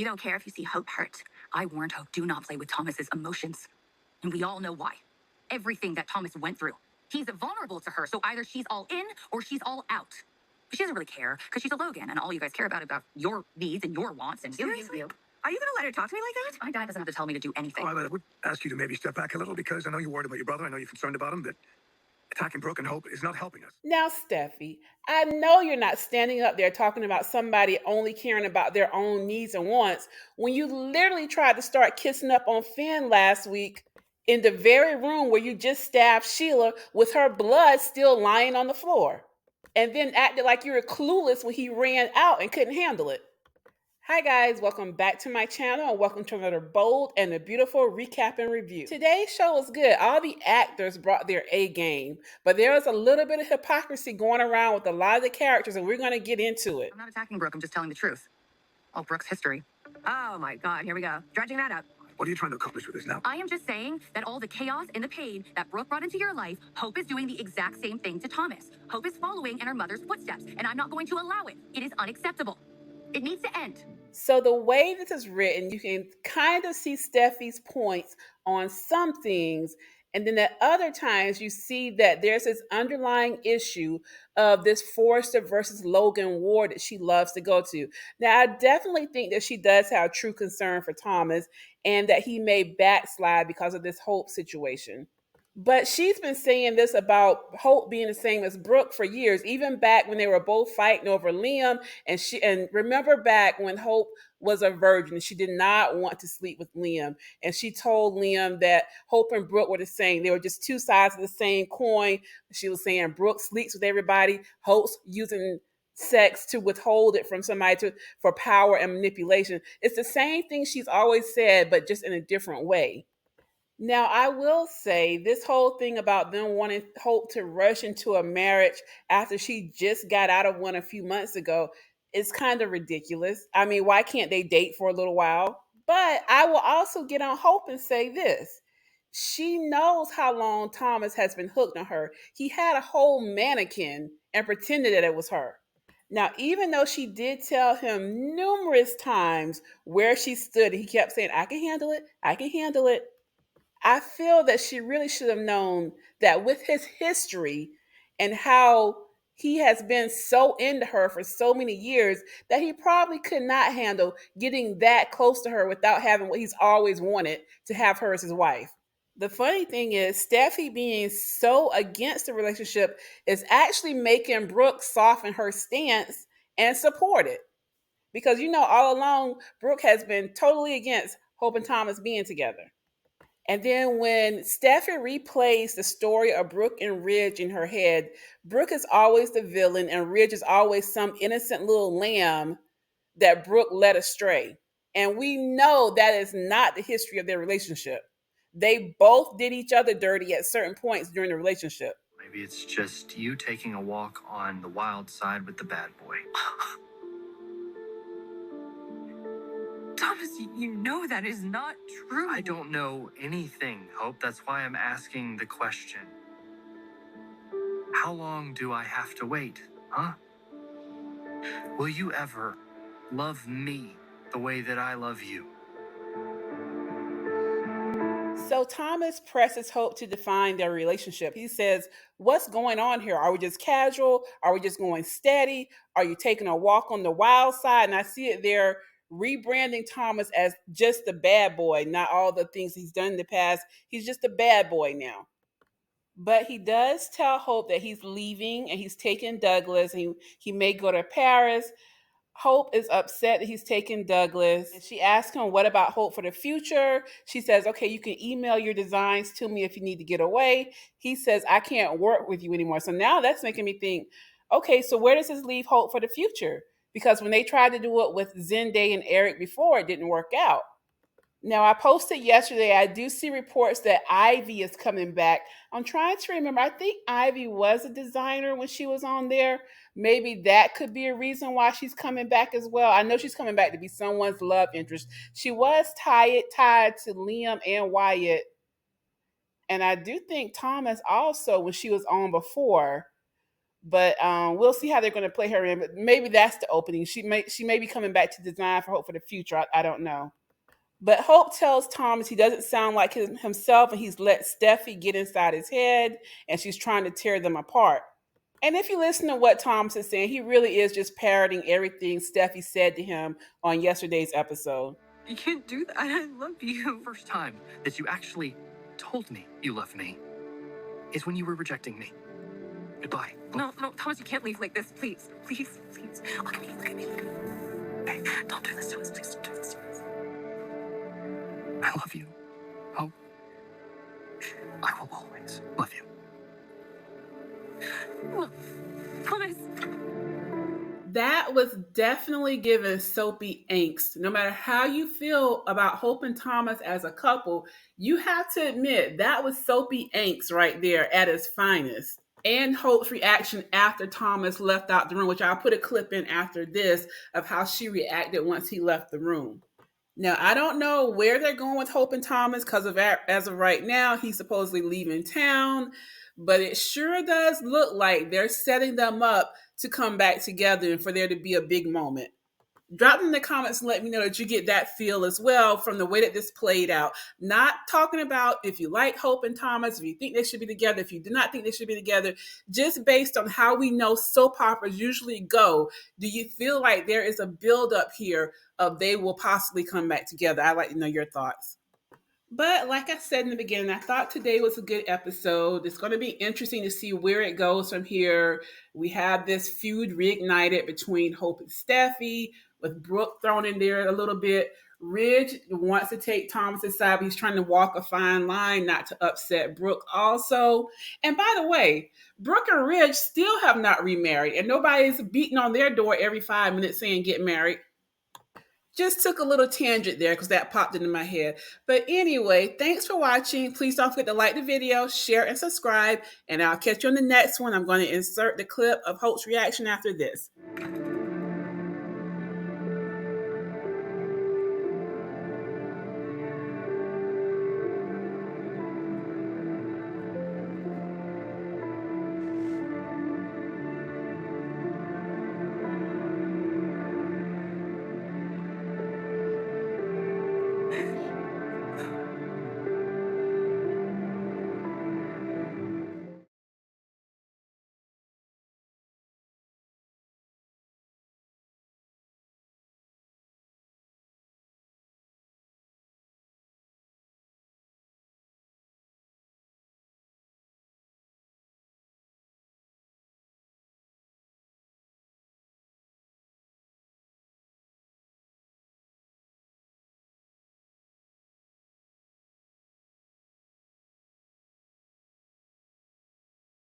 You don't care if you see Hope hurt. I warned Hope, do not play with Thomas's emotions. And we all know why. Everything that Thomas went through. He's vulnerable to her, so either she's all in or she's all out. But she doesn't really care, because she's a Logan, and all you guys care about your needs and your wants, and Seriously? you. Are you going to let her talk to me like that? My dad doesn't have to tell me to do anything. I would ask you to maybe step back a little, because I know you're worried about your brother. I know you're concerned about him, but attacking Brooke and Hope is not helping us. Now, Steffi, I know you're not standing up there talking about somebody only caring about their own needs and wants when you literally tried to start kissing up on Finn last week in the very room where you just stabbed Sheila with her blood still lying on the floor, and then acted like you were clueless when he ran out and couldn't handle it. Hi guys, welcome back to my channel and welcome to another bold and a beautiful recap and review. Today's show was good. All the actors brought their A game, but there was a little bit of hypocrisy going around with a lot of the characters, and we're going to get into it. I'm not attacking Brooke, I'm just telling the truth. All Brooke's history. Oh my God, here we go. Dredging that up. What are you trying to accomplish with this now? I am just saying that all the chaos and the pain that Brooke brought into your life, Hope is doing the exact same thing to Thomas. Hope is following in her mother's footsteps, and I'm not going to allow it. It is unacceptable. It needs to end. So the way this is written, you can kind of see Steffi's points on some things, and then at other times you see that there's this underlying issue of this Forrester versus Logan war that she loves to go to. Now, I definitely think that she does have true concern for Thomas and that he may backslide because of this Hope situation. But she's been saying this about Hope being the same as Brooke for years, even back when they were both fighting over Liam. And remember back when Hope was a virgin, she did not want to sleep with Liam. And she told Liam that Hope and Brooke were the same. They were just two sides of the same coin. She was saying Brooke sleeps with everybody. Hope's using sex to withhold it from somebody for power and manipulation. It's the same thing she's always said, but just in a different way. Now, I will say this whole thing about them wanting Hope to rush into a marriage after she just got out of one a few months ago is kind of ridiculous. I mean, why can't they date for a little while? But I will also get on Hope and say this. She knows how long Thomas has been hooked on her. He had a whole mannequin and pretended that it was her. Now, even though she did tell him numerous times where she stood, he kept saying, I can handle it, I can handle it. I feel that she really should have known that with his history and how he has been so into her for so many years that he probably could not handle getting that close to her without having what he's always wanted, to have her as his wife. The funny thing is, Steffi being so against the relationship is actually making Brooke soften her stance and support it. Because, all along, Brooke has been totally against Hope and Thomas being together. And then when Steffi replays the story of Brooke and Ridge in her head, Brooke is always the villain and Ridge is always some innocent little lamb that Brooke led astray. And we know that is not the history of their relationship. They both did each other dirty at certain points during the relationship. Maybe it's just you taking a walk on the wild side with the bad boy. Thomas, you know that is not true. I don't know anything, Hope. That's why I'm asking the question. How long do I have to wait, huh? Will you ever love me the way that I love you? So Thomas presses Hope to define their relationship. He says, what's going on here? Are we just casual? Are we just going steady? Are you taking a walk on the wild side? And I see it there rebranding Thomas as just the bad boy, not all the things he's done in the past. He's just a bad boy now. But he does tell Hope that he's leaving and he's taking Douglas. And he may go to Paris. Hope is upset that he's taking Douglas. And she asks him, what about Hope for the future? She says, okay, you can email your designs to me if you need to get away. He says, I can't work with you anymore. So now that's making me think, okay, so where does this leave Hope for the future? Because when they tried to do it with Zende and Eric before, it didn't work out. Now, I posted yesterday, I do see reports that Ivy is coming back. I'm trying to remember. I think Ivy was a designer when she was on there. Maybe that could be a reason why she's coming back as well. I know she's coming back to be someone's love interest. She was tied to Liam and Wyatt. And I do think Thomas also, when she was on before. But we'll see how they're going to play her in. But maybe that's the opening. She may be coming back to design for Hope for the future. I don't know. But Hope tells Thomas he doesn't sound like himself, and he's let Steffy get inside his head, and she's trying to tear them apart. And if you listen to what Thomas is saying, he really is just parroting everything Steffy said to him on yesterday's episode. You can't do that. I love you. First time that you actually told me you love me is when you were rejecting me. Goodbye. No, Thomas, you can't leave like this. Please. Look at me. Hey, Don't do this to us. Please don't do this to us. I love you. Hope. I will always love you. No, Thomas. That was definitely giving soapy angst. No matter how you feel about Hope and Thomas as a couple, you have to admit that was soapy angst right there at its finest. And Hope's reaction after Thomas left out the room, which I'll put a clip in after this of how she reacted once he left the room. Now, I don't know where they're going with Hope and Thomas because as of right now, he's supposedly leaving town, but it sure does look like they're setting them up to come back together and for there to be a big moment. Drop in the comments and let me know that you get that feel as well from the way that this played out. Not talking about if you like Hope and Thomas, if you think they should be together, if you do not think they should be together, just based on how we know soap operas usually go. Do you feel like there is a buildup here of they will possibly come back together? I'd like to know your thoughts. But like I said in the beginning, I thought today was a good episode. It's going to be interesting to see where it goes from here. We have this feud reignited between Hope and Steffy, with Brooke thrown in there a little bit. Ridge wants to take Thomas's side, but he's trying to walk a fine line not to upset Brooke also. And by the way, Brooke and Ridge still have not remarried, and nobody's beating on their door every 5 minutes saying get married. Just took a little tangent there because that popped into my head. But anyway, thanks for watching. Please don't forget to like the video, share, and subscribe. And I'll catch you on the next one. I'm going to insert the clip of Hope's reaction after this.